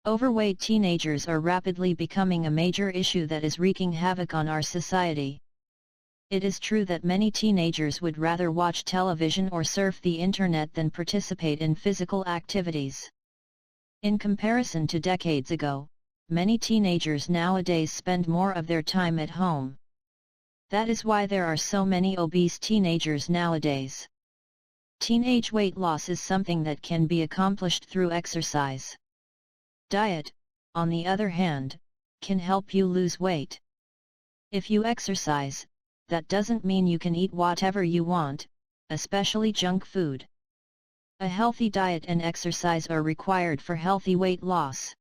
Overweight teenagers are rapidly becoming a major issue that is wreaking havoc on our society. It is true that many teenagers would rather watch television or surf the internet than participate in physical activities. In comparison to decades ago, many teenagers nowadays spend more of their time at home. That is why there are so many obese teenagers nowadays. Teenage weight loss is something that can be accomplished through exercise. Diet, on the other hand, can help you lose weight. If you exercise, that doesn't mean you can eat whatever you want, especially junk food. A healthy diet and exercise are required for healthy weight loss.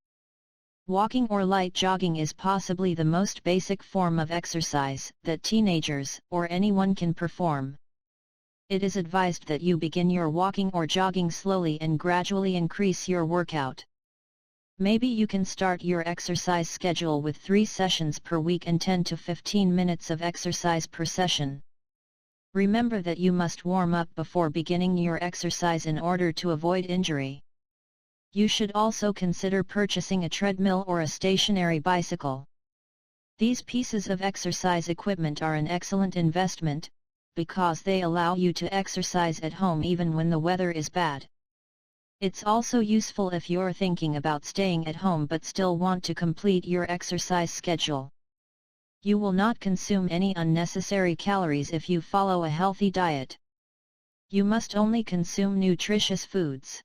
Walking or light jogging is possibly the most basic form of exercise that teenagers or anyone can perform. It is advised that you begin your walking or jogging slowly and gradually increase your workout. Maybe you can start your exercise schedule with 3 sessions per week and 10 to 15 minutes of exercise per session. Remember that you must warm up before beginning your exercise in order to avoid injury. You should also consider purchasing a treadmill or a stationary bicycle. These pieces of exercise equipment are an excellent investment, because they allow you to exercise at home even when the weather is bad. It's also useful if you're thinking about staying at home but still want to complete your exercise schedule. You will not consume any unnecessary calories if you follow a healthy diet. You must only consume nutritious foods.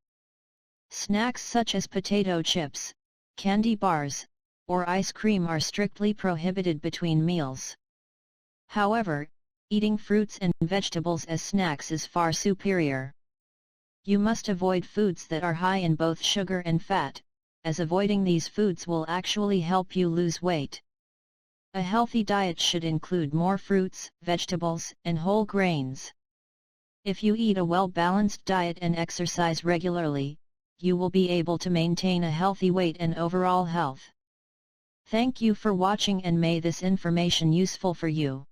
Snacks such as potato chips, candy bars, or ice cream are strictly prohibited between meals. However, eating fruits and vegetables as snacks is far superior. You must avoid foods that are high in both sugar and fat, as avoiding these foods will actually help you lose weight. A healthy diet should include more fruits, vegetables, and whole grains. If you eat a well-balanced diet and exercise regularly, you will be able to maintain a healthy weight and overall health. Thank you for watching, and may this information useful for you.